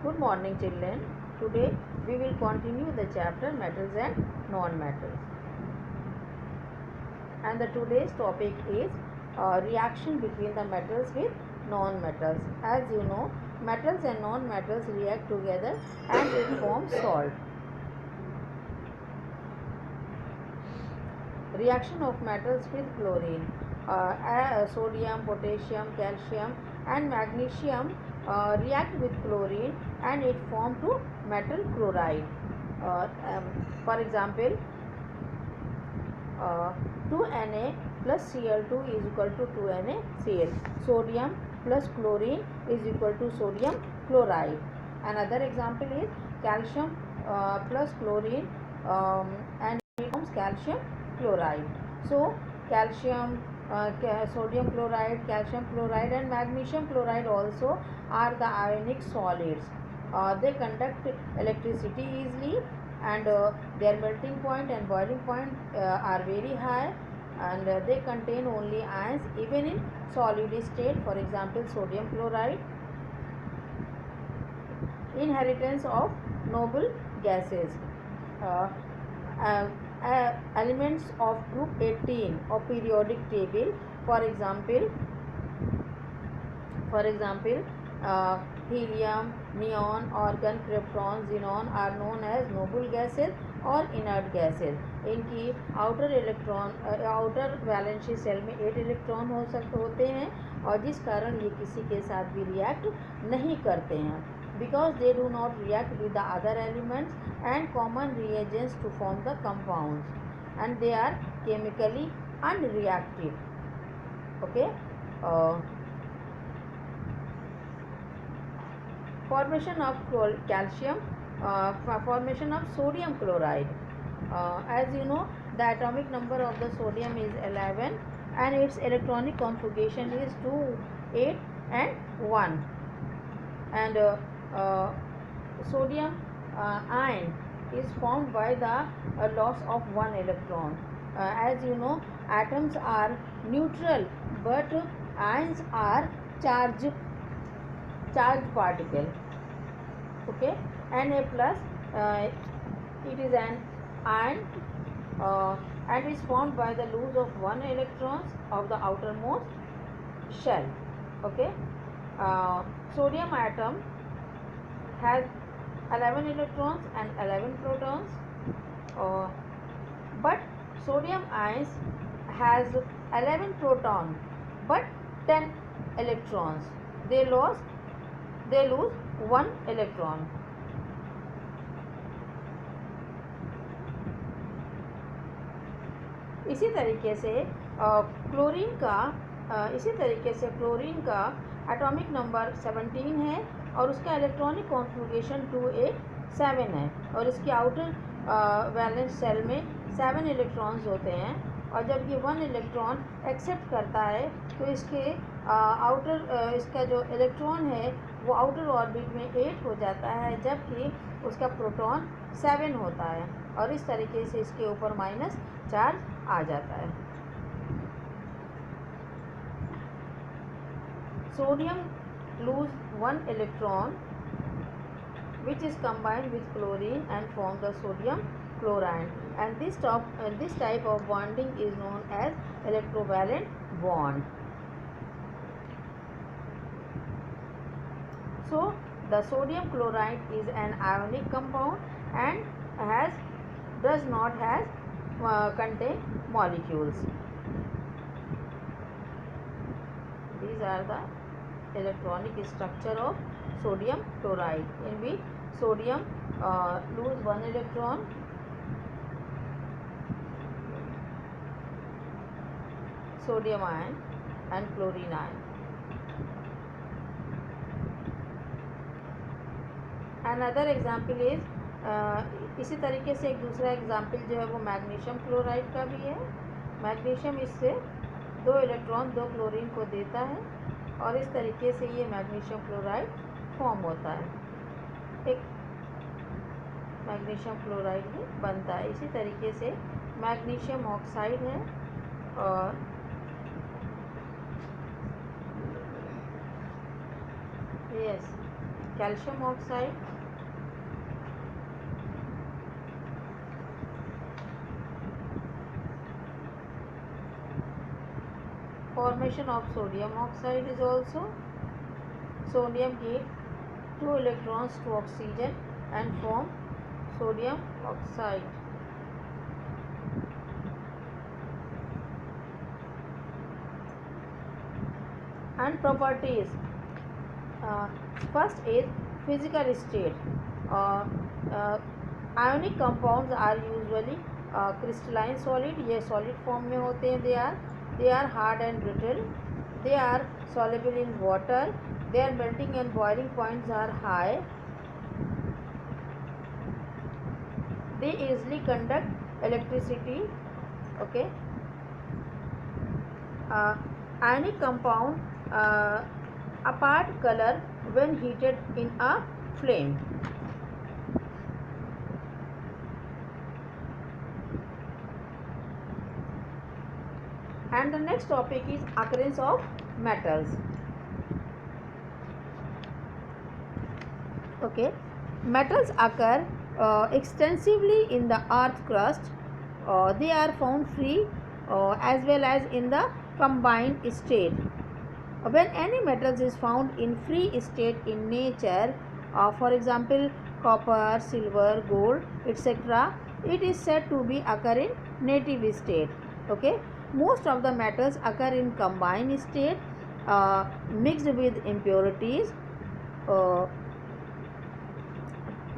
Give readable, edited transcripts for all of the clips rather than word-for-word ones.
Good morning, children. Today we will continue the chapter metals and non-metals. And the today's topic is reaction between the metals with non-metals. As you know, metals and non-metals react together and it forms salt. Reaction of metals with chlorine. Sodium, potassium, calcium and magnesium react with chlorine and it form to metal chloride. For example, 2Na plus Cl2 is equal to 2NaCl. Sodium plus chlorine is equal to sodium chloride. Another example is calcium plus chlorine and it forms calcium chloride. So calcium, sodium chloride, calcium chloride and magnesium chloride also are the ionic solids. They conduct electricity easily and their melting point and boiling point are very high, and they contain only ions even in solid state. For example, sodium chloride. Inheritance of noble gases. Elements of group 18 of periodic table, for example helium, neon, argon, krypton, xenon are known as noble gases और inert gases. इनकी outer valency cell में 8 electron होते हैं और जिस कारण ये किसी के साथ भी रिएक्ट नहीं करते हैं, because they do not react with the other elements and common reagents to form the compounds, and they are chemically unreactive. Okay. Formation of calcium, formation of sodium chloride. As you know, the atomic number of the sodium is 11 and its electronic configuration is 2, 8 and 1. And sodium ion is formed by the loss of one electron. As you know, atoms are neutral but ions are charged particle. Okay. Na plus it is an ion and is formed by the loss of one electrons of the outermost shell. Okay. Sodium atom has 11 electrons and 11 protons, but sodium ions has 11 protons but 10 electrons. They lose 1 electron. इसी तरीके से chlorine का atomic number 17 है और उसका electronic configuration 287 है और इसके आउटर वैलेंस सेल में 7 इलेक्ट्रॉन्स होते हैं, और जब ये 1 इलेक्ट्रॉन एक्सेप्ट करता है तो इसके इसका जो इलेक्ट्रॉन है वो आउटर ऑर्बिट में 8 हो जाता है, जबकि उसका प्रोटॉन 7 होता है और इस तरीके से इसके ऊपर माइनस चार्ज आ जाता है. Sodium lose 1 electron which is combined with chlorine and form the sodium chloride, and this type of bonding is known as electrovalent bond. So the sodium chloride is an ionic compound and does not contain molecules. These are the electronic structure of sodium chloride, in which sodium lose 1 electron, sodium ion and chlorine ion. Another example is इसी तरीके से एक दूसरा example जो है वो magnesium chloride का भी है. मैग्नीशियम इससे 2 इलेक्ट्रॉन 2 क्लोरीन को देता है और इस तरीके से ये मैग्नीशियम क्लोराइड फॉर्म होता है, एक मैग्नीशियम क्लोराइड ही बनता है. इसी तरीके से मैग्नीशियम ऑक्साइड है और calcium oxide, formation of sodium oxide is also. Sodium gives 2 electrons to oxygen and form sodium oxide. And properties. uh, First is physical state. uh, uh, Ionic compounds are usually crystalline solid. ये solid form में होते हैं. They are hard and brittle. They are soluble in water. Their melting and boiling points are high. They easily conduct electricity. Okay. Ionic compound apart color when heated in a flame. And the next topic is occurrence of metals. Okay, metals occur extensively in the earth crust. They are found free as well as in the combined state. When any metals is found in free state in nature, for example copper, silver, gold, etc., it is said to be occur in native state. Okay, most of the metals occur in combined state, mixed with impurities.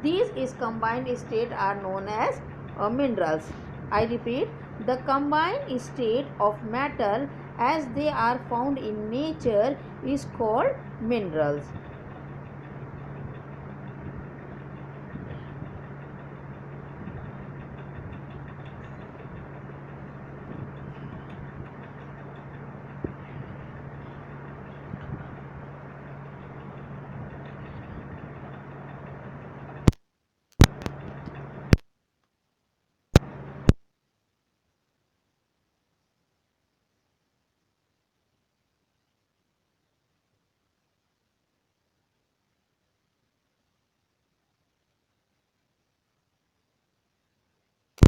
These is combined state are known as minerals. I repeat, the combined state of metal as they are found in nature is called minerals.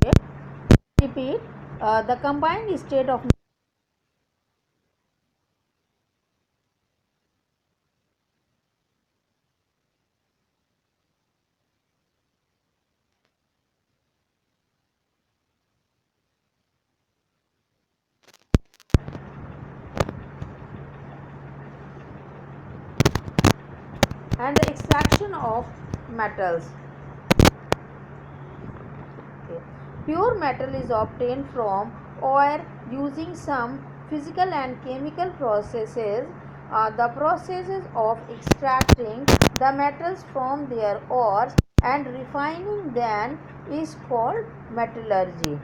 Okay. Repeat, the combined state of and the extraction of metals. Okay. Pure metal is obtained from ore using some physical and chemical processes. The processes of extracting the metals from their ores and refining them is called metallurgy.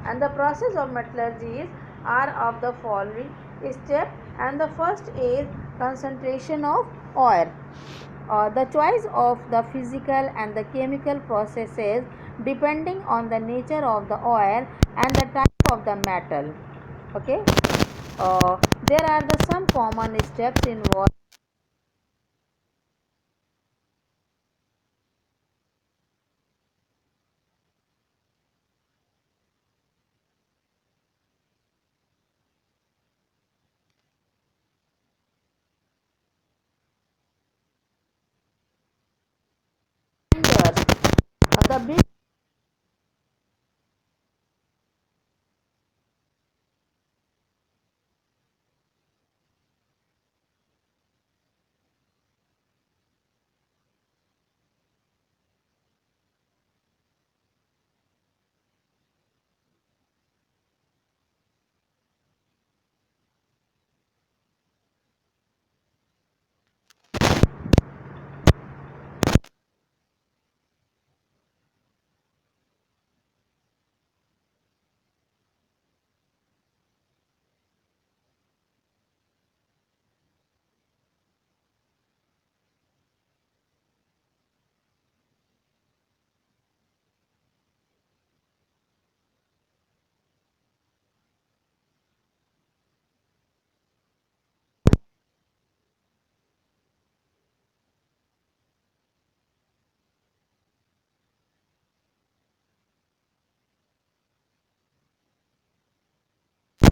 And the process of metallurgy are of the following step. And the first is concentration of ore. The choice of the physical and the chemical processes depending on the nature of the ore and the type of the metal. Okay, there are the some common steps involved. The big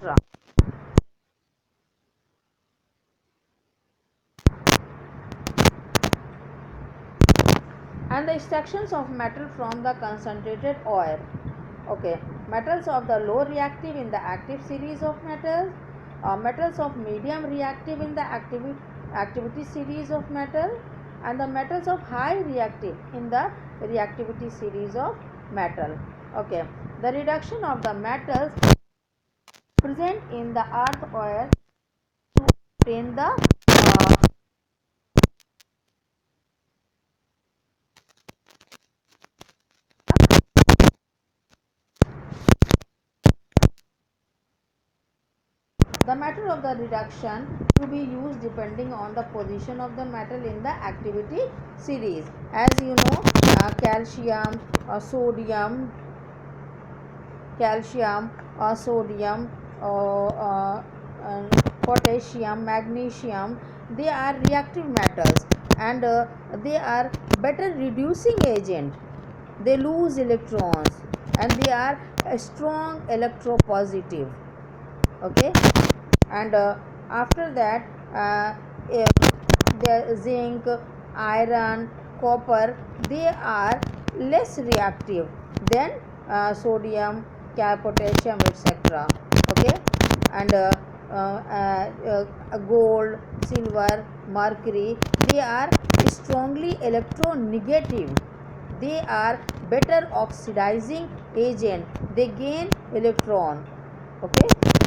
etc. And the extractions of metal from the concentrated ore. Okay, metals of the low reactive in the active series of metals, metals of medium reactive in the activity series of metal, and the metals of high reactive in the reactivity series of metal. Okay, the reduction of the metals present in the earth oil to obtain the the method of the reduction to be used depending on the position of the metal in the activity series. As you know, calcium, sodium, sodium, potassium, magnesium, they are reactive metals, and they are better reducing agent. They lose electrons and they are a strong electropositive. Okay, and after that the zinc, iron, copper, they are less reactive than sodium, potassium, etc. Okay, and gold, silver, mercury, they are strongly electronegative. They are better oxidizing agent. They gain electron. Okay.